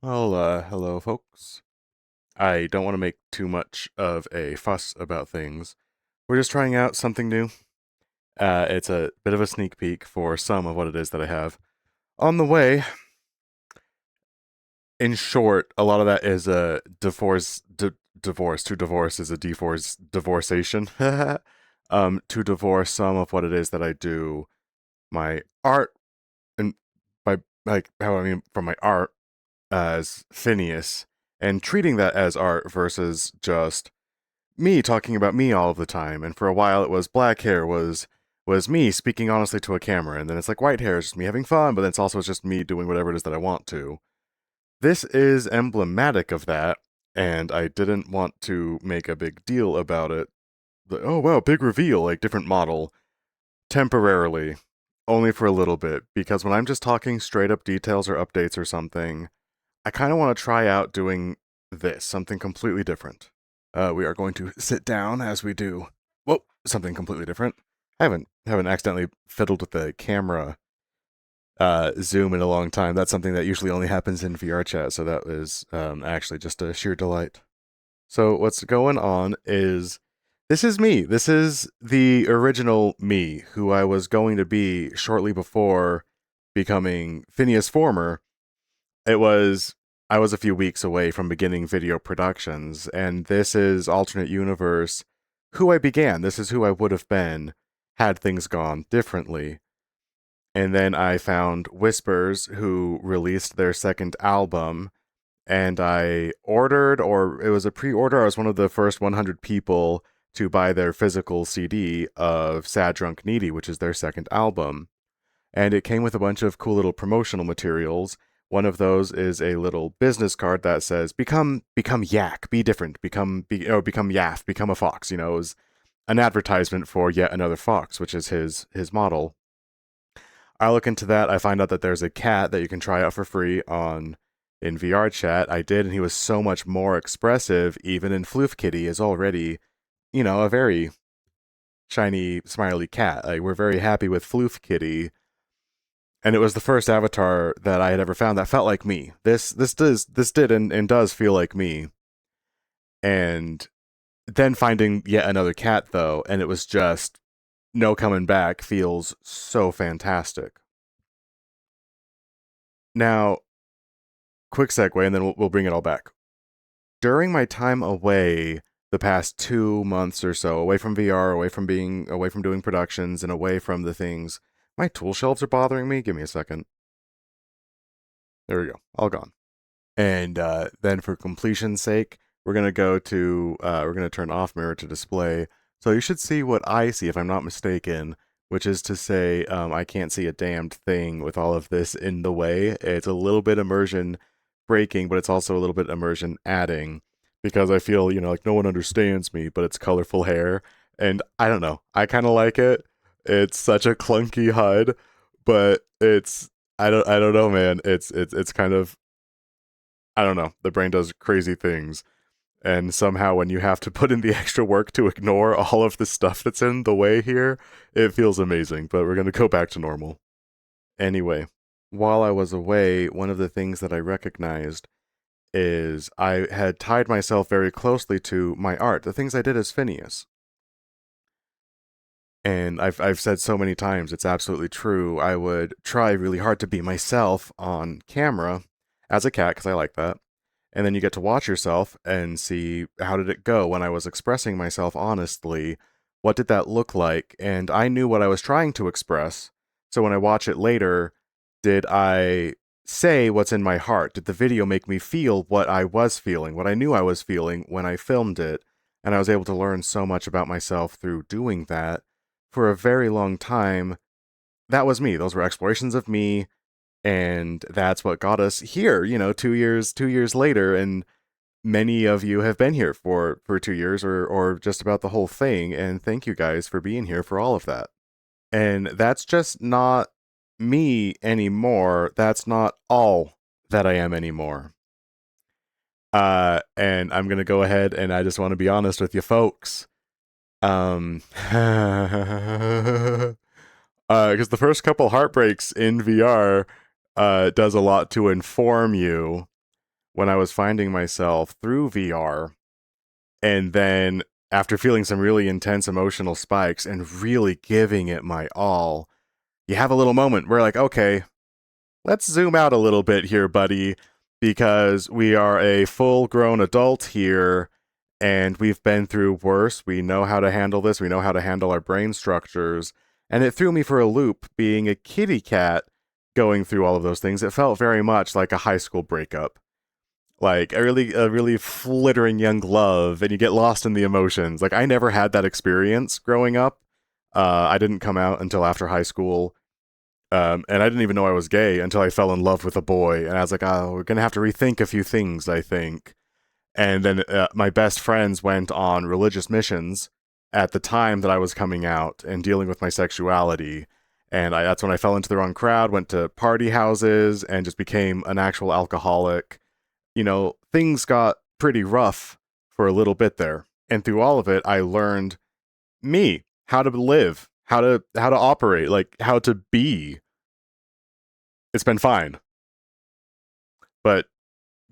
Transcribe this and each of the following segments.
Well, hello, folks. I don't want to make too much of a fuss about things. We're just trying out something new. It's a bit of a sneak peek for some of what it is that I have on the way. In short, a lot of that is a divorce. To divorce is a divorceation. To divorce some of what it is that I do, my art, and by like how I mean from my art as Phineas, and treating that as art versus just me talking about me all of the time. And for a while it was black hair was me speaking honestly to a camera, and then it's like white hair is just me having fun, but then it's also just me doing whatever it is that I want to. This is emblematic of that, and I didn't want to make a big deal about it. Like, oh wow, big reveal, like different model. Temporarily. Only for a little bit, because when I'm just talking straight up details or updates or something, I kind of want to try out doing this, something completely different. We are going to sit down as we do. Whoa, something completely different. I haven't accidentally fiddled with the camera zoom in a long time. That's something that usually only happens in VR chat, so that was actually just a sheer delight. So what's going on is this is me. This is the original me, who I was going to be shortly before becoming Phineas Former. It was I was a few weeks away from beginning video productions, and this is alternate universe who I began. This is who I would have been had things gone differently. And then I found Whispers, who released their second album, and I ordered, or it was a pre-order. I was one of the first 100 people to buy their physical CD of Sad Drunk Needy, which is their second album, and it came with a bunch of cool little promotional materials. One of those is a little business card that says become yak, be different, become yaff, become a fox. It was an advertisement for yet another fox, which is his model. I look into that. I find out that there's a cat that you can try out for free on in VR chat. I did, and he was so much more expressive. Even in Floof Kitty is already, a very shiny, smiley cat. Like, we're very happy with Floof Kitty, and it was the first avatar that I had ever found that felt like me. This did and does feel like me. And then finding yet another cat though, and it was just no coming back. Feels so fantastic. Now, quick segue, and then we'll bring it all back. During my time away, the past 2 months or so, away from VR, away from doing productions, and away from the things, my tool shelves are bothering me. Give me a second. There we go. All gone. And then for completion's sake, we're gonna turn off mirror to display. So you should see what I see if I'm not mistaken, which is to say, I can't see a damned thing with all of this in the way. It's a little bit immersion breaking, but it's also a little bit immersion adding, because I feel, like no one understands me, but it's colorful hair. And I don't know. I kind of like it. It's such a clunky HUD, but I don't know, man. It's kind of, I don't know. The brain does crazy things. And somehow, when you have to put in the extra work to ignore all of the stuff that's in the way here, it feels amazing. But we're going to go back to normal. Anyway, while I was away, one of the things that I recognized is I had tied myself very closely to my art, the things I did as Phineas. And I've said so many times, it's absolutely true. I would try really hard to be myself on camera as a cat, because I like that. And then you get to watch yourself and see, how did it go when I was expressing myself honestly? What did that look like? And I knew what I was trying to express. So when I watch it later, did I say what's in my heart? Did the video make me feel what I was feeling, what I knew I was feeling when I filmed it? And I was able to learn so much about myself through doing that. For a very long time, that was me. Those were explorations of me, and that's what got us here, 2 years later. And many of you have been here for 2 years, or just about the whole thing, and thank you guys for being here for all of that. And that's just not me anymore. That's not all that I am anymore. And I'm gonna go ahead, and I just want to be honest with you folks. Because the first couple heartbreaks in VR does a lot to inform you. when I was finding myself through VR, and then after feeling some really intense emotional spikes and really giving it my all, you have a little moment where, like, okay, let's zoom out a little bit here, buddy, because we are a full grown adult here and we've been through worse. We know how to handle this, we know how to handle our brain structures. And it threw me for a loop being a kitty cat going through all of those things. It felt very much like a high school breakup. Like a really flittering young love, and you get lost in the emotions. Like, I never had that experience growing up. I didn't come out until after high school, and I didn't even know I was gay until I fell in love with a boy. And I was like, oh, we're gonna have to rethink a few things, I think. And then my best friends went on religious missions at the time that I was coming out and dealing with my sexuality. And that's when I fell into the wrong crowd, went to party houses, and just became an actual alcoholic. Things got pretty rough for a little bit there. And through all of it, I learned me, how to live, how to operate, like how to be. It's been fine. But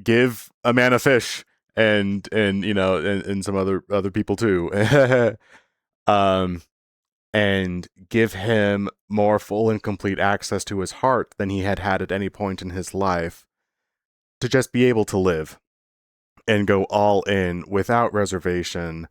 give a man a fish, and some other people too. um and give him more full and complete access to his heart than he had had at any point in his life, to just be able to live and go all in without reservation,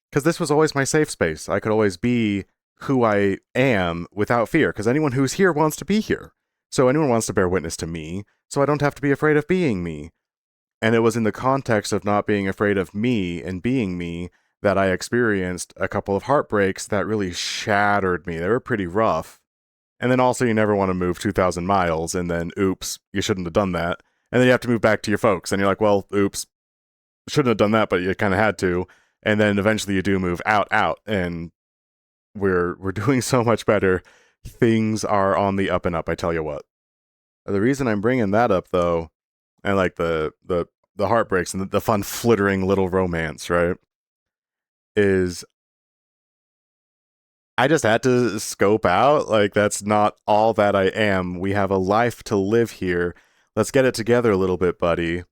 because this was always my safe space. I could always be who I am without fear, because anyone who's here wants to be here. So anyone wants to bear witness to me, so I don't have to be afraid of being me. And it was in the context of not being afraid of me and being me that I experienced a couple of heartbreaks that really shattered me. They were pretty rough. And then also, you never want to move 2,000 miles, and then, oops, you shouldn't have done that. And then you have to move back to your folks, and you're like, well, oops, shouldn't have done that, but you kind of had to. And then eventually you do move out, and we're doing so much better. Things are on the up and up, I tell you what. The reason I'm bringing that up, though, and like the heartbreaks and the fun flittering little romance, right, is I just had to scope out, like, that's not all that I am. We have a life to live here. Let's get it together a little bit, buddy.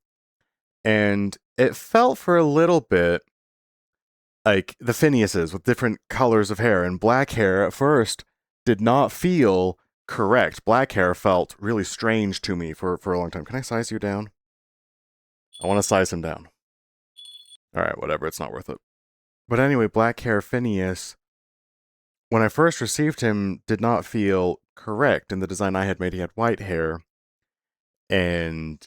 And it felt for a little bit like the Phineases with different colors of hair, and black hair at first did not feel correct. Black hair felt really strange to me for a long time. Can I size you down? I want to size him down. All right, whatever. It's not worth it. But anyway, black hair Phineas, when I first received him, did not feel correct. In the design I had made, he had white hair, and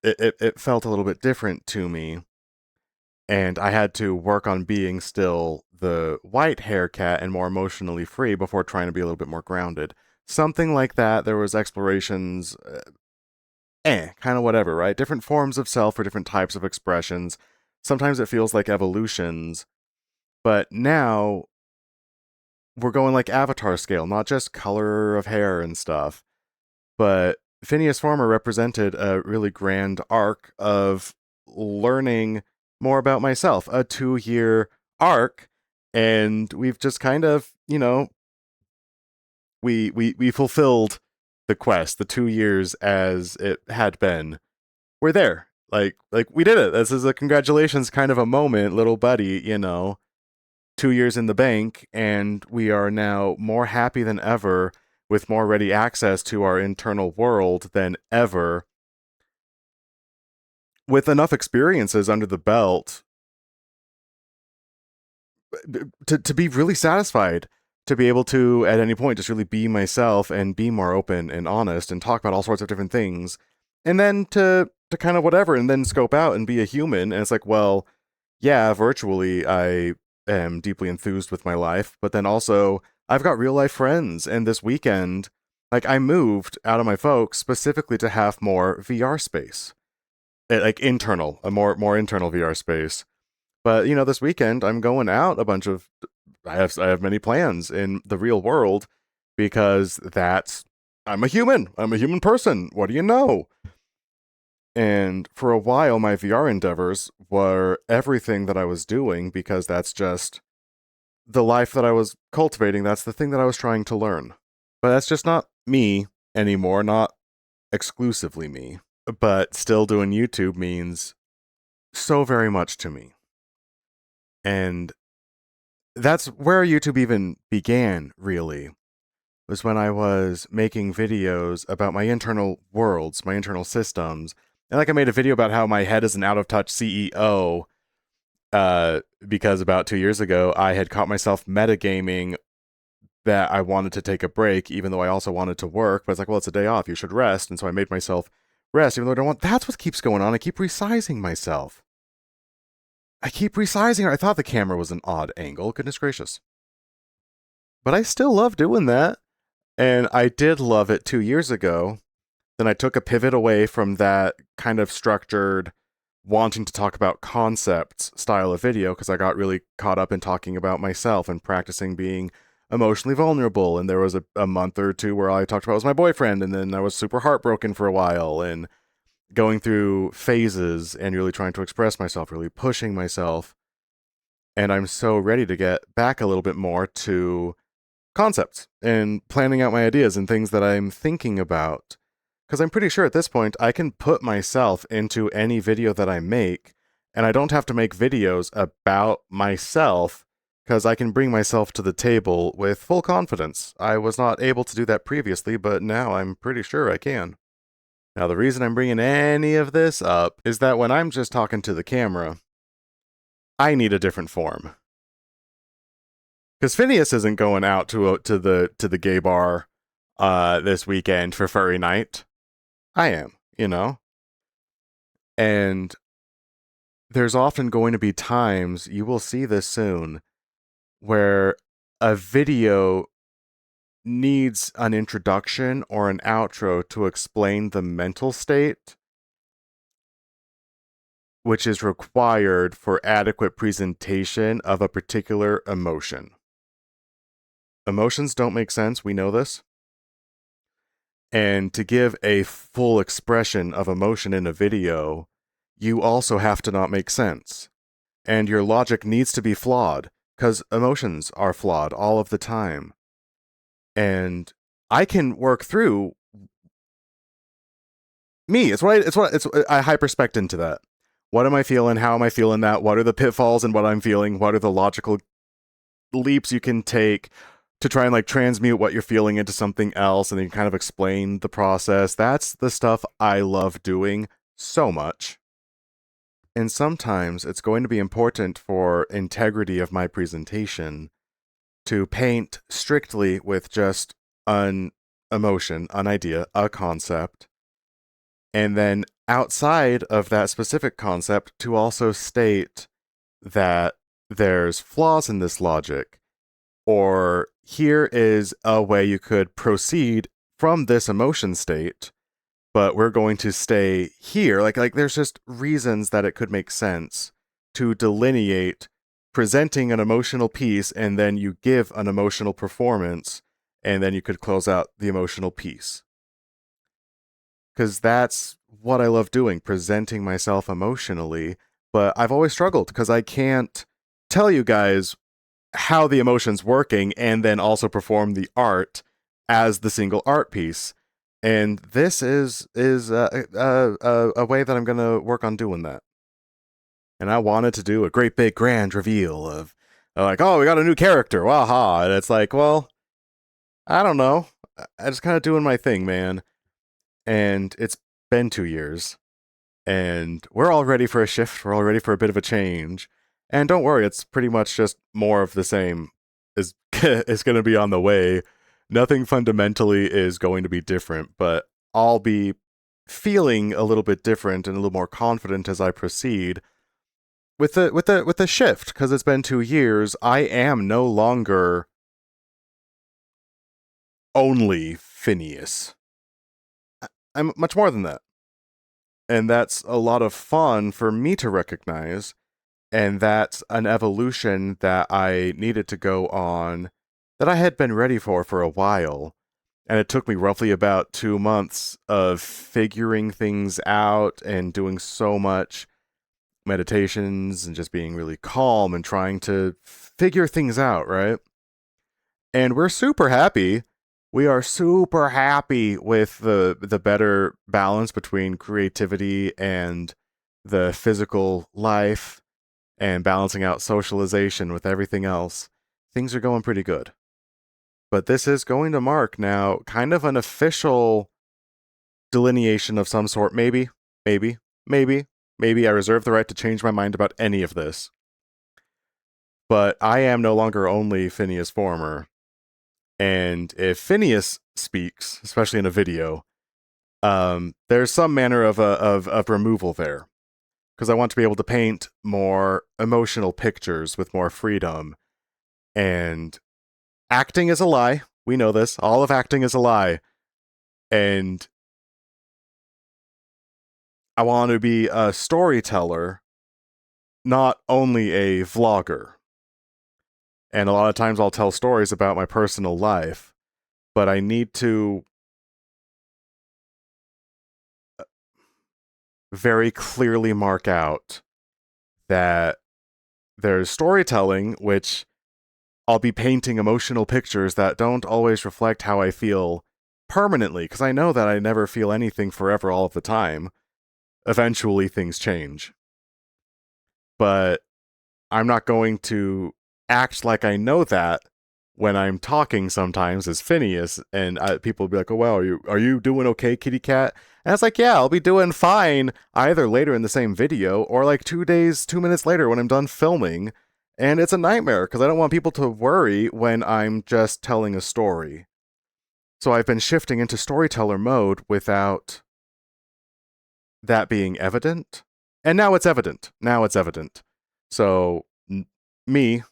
it felt a little bit different to me. And I had to work on being still the white hair cat and more emotionally free before trying to be a little bit more grounded. Something like that. There was explorations, kind of whatever, right? Different forms of self or different types of expressions. Sometimes it feels like evolutions, but now we're going like Avatar scale, not just color of hair and stuff. But Phineas Farmer represented a really grand arc of learning more about myself, a 2-year arc, and we've just kind of, we fulfilled the quest, the 2 years as it had been. We're there. Like we did it. This is a congratulations kind of a moment, little buddy. 2 years in the bank, and we are now more happy than ever, with more ready access to our internal world than ever, with enough experiences under the belt to be really satisfied, to be able to, at any point, just really be myself and be more open and honest and talk about all sorts of different things. And then to kind of whatever, and then scope out and be a human. And it's like, well, yeah, virtually I am deeply enthused with my life, but then also I've got real life friends. And this weekend, like, I moved out of my folks specifically to have more VR space, like internal, a more internal VR space. But this weekend I'm going out a bunch of. I have many plans in the real world, because I'm a human. I'm a human person. What do you know? And for a while, my VR endeavors were everything that I was doing, because that's just the life that I was cultivating. That's the thing that I was trying to learn. But that's just not me anymore, not exclusively me. but still doing YouTube means so very much to me. And that's where YouTube even began, really, was when I was making videos about my internal worlds, my internal systems. And like I made a video about how my head is an out of touch CEO, because about 2 years ago I had caught myself metagaming that I wanted to take a break, even though I also wanted to work. But it's like, well, it's a day off, you should rest. And so I made myself rest, even though I don't want. That's what keeps going on. I keep resizing myself. I keep resizing. I thought the camera was an odd angle. Goodness gracious. But I still love doing that. And I did love it 2 years ago. Then I took a pivot away from that kind of structured, wanting to talk about concepts style of video because I got really caught up in talking about myself and practicing being emotionally vulnerable. And there was a month or two where I talked about was my boyfriend, and then I was super heartbroken for a while and going through phases and really trying to express myself, really pushing myself. And I'm so ready to get back a little bit more to concepts and planning out my ideas and things that I'm thinking about. Because I'm pretty sure at this point I can put myself into any video that I make, and I don't have to make videos about myself because I can bring myself to the table with full confidence. I was not able to do that previously, but now I'm pretty sure I can. Now, the reason I'm bringing any of this up is that when I'm just talking to the camera, I need a different form. Because Phineas isn't going out to the gay bar this weekend for furry night. I am, you know? And there's often going to be times, you will see this soon, where a video needs an introduction or an outro to explain the mental state which is required for adequate presentation of a particular emotion. Emotions don't make sense, we know this. And to give a full expression of emotion in a video, you also have to not make sense. And your logic needs to be flawed, because emotions are flawed all of the time. And I can work through me. I hyperspect into that. What am I feeling? How am I feeling that? What are the pitfalls in what I'm feeling? What are the logical leaps you can take to try and like transmute what you're feeling into something else, and then kind of explain the process? That's the stuff I love doing so much. And sometimes it's going to be important for integrity of my presentation to paint strictly with just an emotion, an idea, a concept, and then outside of that specific concept to also state that there's flaws in this logic, or here is a way you could proceed from this emotion state, but we're going to stay here. Like there's just reasons that it could make sense to delineate presenting an emotional piece, and then you give an emotional performance, and then you could close out the emotional piece. Because that's what I love doing, presenting myself emotionally. But I've always struggled because I can't tell you guys how the emotion's working and then also perform the art as the single art piece. And this is a way that I'm going to work on doing that. And I wanted to do a great big grand reveal of like, oh, we got a new character, waha. And it's like, well, I don't know. I just kind of doing my thing, man. And it's been 2 years. And we're all ready for a shift. We're all ready for a bit of a change. And don't worry, it's pretty much just more of the same is going to be on the way. Nothing fundamentally is going to be different, but I'll be feeling a little bit different and a little more confident as I proceed with the shift, because it's been 2 years. I am no longer only Phineas. I'm much more than that. And that's a lot of fun for me to recognize. And that's an evolution that I needed to go on, that I had been ready for a while. And it took me roughly about 2 months of figuring things out and doing so much meditations and just being really calm and trying to figure things out, right? And we're super happy we are super happy with the better balance between creativity and the physical life and balancing out socialization with everything else. Things are going pretty good. But this is going to mark now kind of an official delineation of some sort. Maybe, maybe, maybe, maybe I reserve the right to change my mind about any of this. But I am no longer only Phineas Former. And if Phineas speaks, especially in a video, there's some manner of removal there. Because I want to be able to paint more emotional pictures with more freedom. And acting is a lie. We know this. All of acting is a lie. And I want to be a storyteller, not only a vlogger. And a lot of times I'll tell stories about my personal life, but I need to very clearly mark out that there's storytelling, which I'll be painting emotional pictures that don't always reflect how I feel permanently, because I know that I never feel anything forever all of the time. Eventually things change. But I'm not going to act like I know that when I'm talking sometimes as Phineas, and people will be like, "Oh wow, are you doing okay, kitty cat?" And it's like, "Yeah, I'll be doing fine either later in the same video or like 2 minutes later when I'm done filming." And it's a nightmare because I don't want people to worry when I'm just telling a story. So I've been shifting into storyteller mode without that being evident. And now it's evident. Now it's evident. So, me,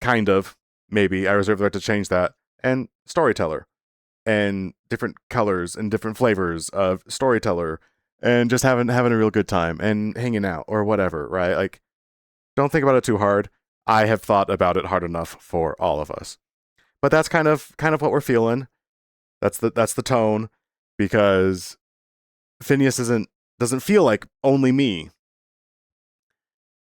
kind of, maybe, I reserve the right to change that, and storyteller, and different colors and different flavors of storyteller, and just having a real good time, and hanging out, or whatever, right? Like, don't think about it too hard. I have thought about it hard enough for all of us. But that's kind of what we're feeling. That's the tone, because Phineas doesn't feel like only me.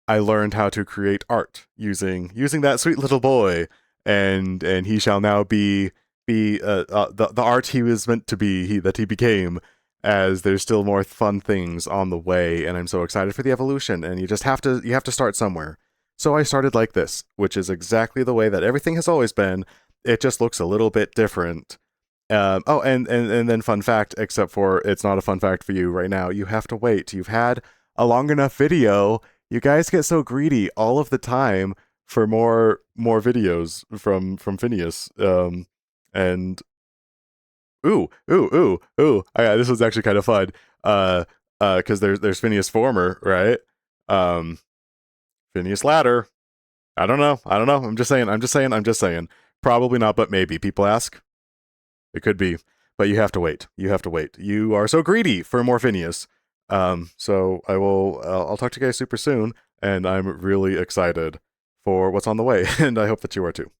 I learned how to create art using that sweet little boy, and he shall now be the art he was meant to be, that he became. As there's still more fun things on the way, and I'm so excited for the evolution. And you have to start somewhere. So I started like this, which is exactly the way that everything has always been. It just looks a little bit different. Oh, and then fun fact, except for it's not a fun fact for you right now. You have to wait. You've had a long enough video. You guys get so greedy all of the time for more videos from Phineas. And ooh. This was actually kind of fun. Because there's Phineas Former, right? Um, Phineas Ladder. I don't know. I'm just saying. Probably not, but maybe. People ask. It could be, but you have to wait. You are so greedy for more Phineas. So I will. I'll talk to you guys super soon, and I'm really excited for what's on the way, and I hope that you are too.